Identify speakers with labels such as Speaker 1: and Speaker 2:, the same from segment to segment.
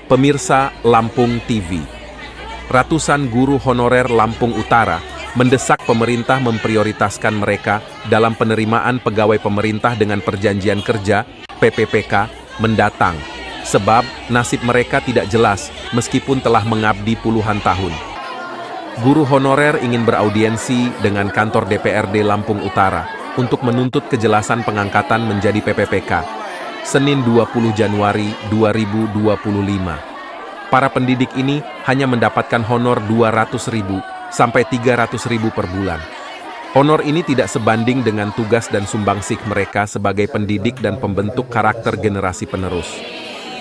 Speaker 1: Pemirsa Lampung TV, ratusan guru honorer Lampung Utara mendesak pemerintah memprioritaskan mereka dalam penerimaan pegawai pemerintah dengan perjanjian kerja (PPPK) mendatang, sebab nasib mereka tidak jelas meskipun telah mengabdi puluhan tahun. Guru honorer ingin beraudiensi dengan kantor DPRD Lampung Utara untuk menuntut kejelasan pengangkatan menjadi PPPK. Senin 20 Januari 2025. Para pendidik ini hanya mendapatkan honor 200.000 sampai 300.000 per bulan. Honor ini tidak sebanding dengan tugas dan sumbangsih mereka sebagai pendidik dan pembentuk karakter generasi penerus.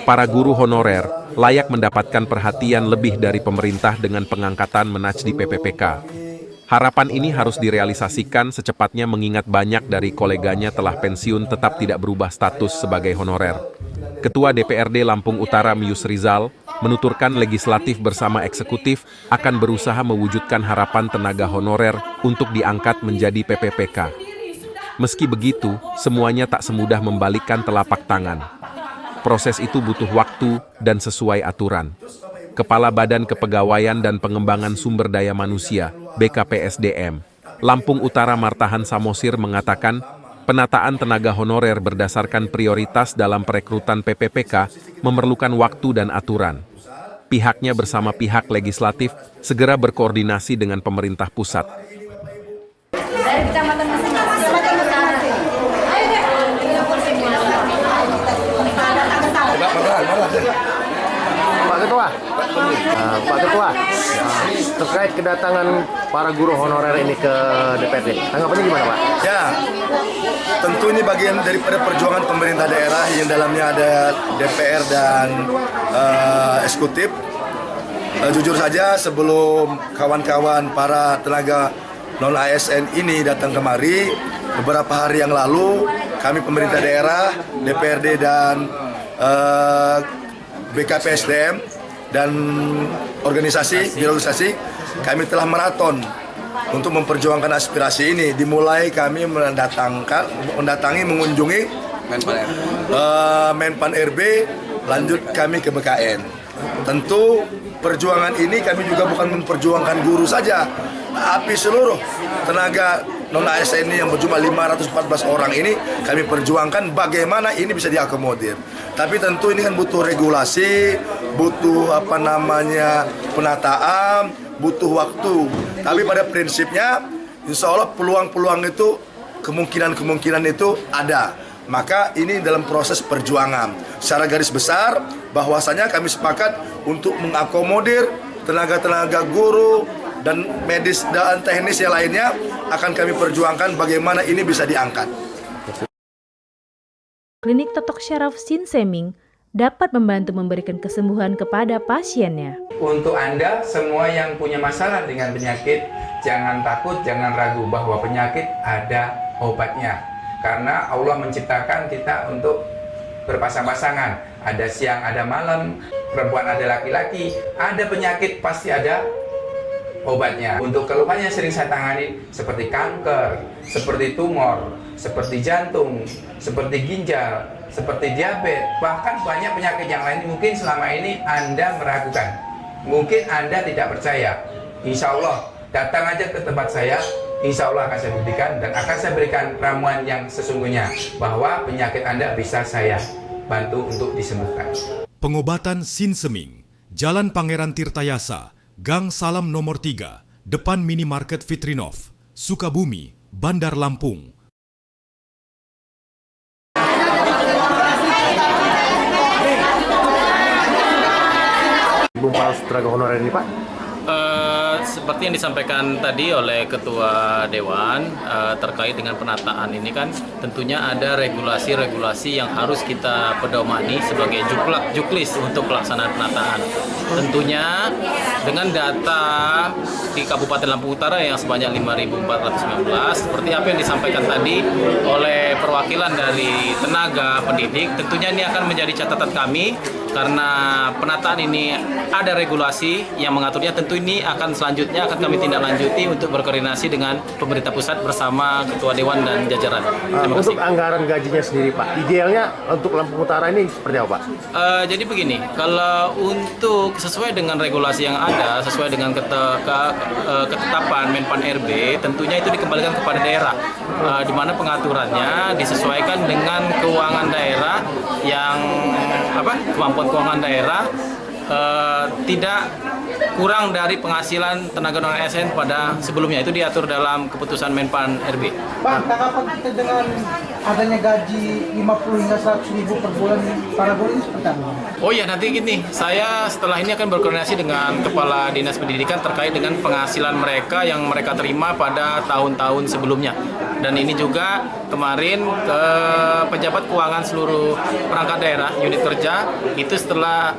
Speaker 1: Para guru honorer layak mendapatkan perhatian lebih dari pemerintah dengan pengangkatan menaj di PPPK. Harapan ini harus direalisasikan secepatnya mengingat banyak dari koleganya telah pensiun tetap tidak berubah status sebagai honorer. Ketua DPRD Lampung Utara Mius Rizal menuturkan legislatif bersama eksekutif akan berusaha mewujudkan harapan tenaga honorer untuk diangkat menjadi PPPK. Meski begitu, semuanya tak semudah membalikkan telapak tangan. Proses itu butuh waktu dan sesuai aturan. Kepala Badan Kepegawaian dan Pengembangan Sumber Daya Manusia, BKPSDM, Lampung Utara Martahan Samosir mengatakan, penataan tenaga honorer berdasarkan prioritas dalam perekrutan PPPK memerlukan waktu dan aturan. Pihaknya bersama pihak legislatif segera berkoordinasi dengan pemerintah pusat.
Speaker 2: Dari kecamatan masing-masing.
Speaker 3: Pak Ketua, terkait kedatangan para guru honorer ini ke DPRD, tanggapannya gimana Pak?
Speaker 4: Ya, tentu ini bagian daripada perjuangan pemerintah daerah yang dalamnya ada DPR dan eksekutif. Jujur saja sebelum kawan-kawan para tenaga non-ASN ini datang kemari, beberapa hari yang lalu kami pemerintah daerah, DPRD dan BKPSDM dan organisasi, kami telah maraton untuk memperjuangkan aspirasi ini. Dimulai kami mendatangi, mengunjungi Menpan RB, lanjut kami ke BKN. Tentu perjuangan ini kami juga bukan memperjuangkan guru saja, tapi seluruh tenaga non-ASN ini yang berjumlah 514 orang ini kami perjuangkan bagaimana ini bisa diakomodir. Tapi tentu ini kan butuh regulasi, butuh penataan, butuh waktu. Tapi pada prinsipnya insya Allah peluang-peluang itu, kemungkinan itu ada. Maka ini dalam proses perjuangan. Secara garis besar bahwasanya kami sepakat untuk mengakomodir tenaga-tenaga guru dan medis dan teknis yang lainnya akan kami perjuangkan bagaimana ini bisa diangkat.
Speaker 5: Klinik Totok Syaraf Sinseming dapat membantu memberikan kesembuhan kepada pasiennya.
Speaker 6: Untuk Anda semua yang punya masalah dengan penyakit, jangan takut, jangan ragu bahwa penyakit ada obatnya. Karena Allah menciptakan kita untuk berpasang-pasangan. Ada siang, ada malam, perempuan ada laki-laki, ada penyakit pasti ada obatnya. Untuk keluhan yang sering saya tangani seperti kanker, seperti tumor, seperti jantung, seperti ginjal, seperti diabetes, bahkan banyak penyakit yang lain mungkin selama ini Anda meragukan. Mungkin Anda tidak percaya. Insya Allah, datang aja ke tempat saya, insya Allah akan saya buktikan dan akan saya berikan ramuan yang sesungguhnya bahwa penyakit Anda bisa saya bantu untuk disembuhkan.
Speaker 7: Pengobatan Sinseming, Jalan Pangeran Tirtayasa, Gang Salam nomor 3, depan Minimarket Fitrinov, Sukabumi, Bandar Lampung.
Speaker 3: Para tenaga honorer ini Pak?
Speaker 8: Seperti yang disampaikan tadi oleh Ketua Dewan terkait dengan penataan ini kan tentunya ada regulasi-regulasi yang harus kita pedomani sebagai juklis untuk pelaksanaan penataan. Tentunya dengan data di Kabupaten Lampung Utara yang sebanyak 5.419 seperti apa yang disampaikan tadi oleh perwakilan dari tenaga pendidik, tentunya ini akan menjadi catatan kami karena penataan ini ada regulasi yang mengaturnya. Tentu ini selanjutnya akan kami tindak lanjuti untuk berkoordinasi dengan pemerintah pusat bersama Ketua Dewan dan jajaran. Terima kasih.
Speaker 3: Untuk anggaran gajinya sendiri Pak, idealnya untuk Lampung Utara ini seperti apa Pak?
Speaker 8: Jadi begini, kalau untuk sesuai dengan regulasi yang ada, sesuai dengan ketetapan Menpan RB, tentunya itu dikembalikan kepada daerah, di mana pengaturannya disesuaikan dengan keuangan daerah yang kemampuan keuangan daerah tidak kurang dari penghasilan tenaga non ASN pada sebelumnya. Itu diatur dalam keputusan Menpan RB.
Speaker 9: Pak, tanggapan kita dengan adanya gaji 50 hingga 100 ribu per bulan para guru ini seperti apa?
Speaker 8: Oh ya, nanti gini, saya setelah ini akan berkoordinasi dengan Kepala Dinas Pendidikan terkait dengan penghasilan mereka yang mereka terima pada tahun-tahun sebelumnya. Dan ini juga kemarin ke pejabat keuangan seluruh perangkat daerah, unit kerja, itu telah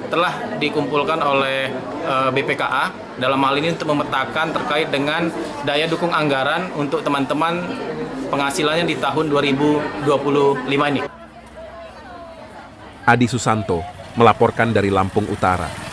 Speaker 8: dikumpulkan oleh BPKA dalam hal ini untuk memetakan terkait dengan daya dukung anggaran untuk teman-teman penghasilannya di tahun 2025 ini.
Speaker 1: Adi Susanto melaporkan dari Lampung Utara.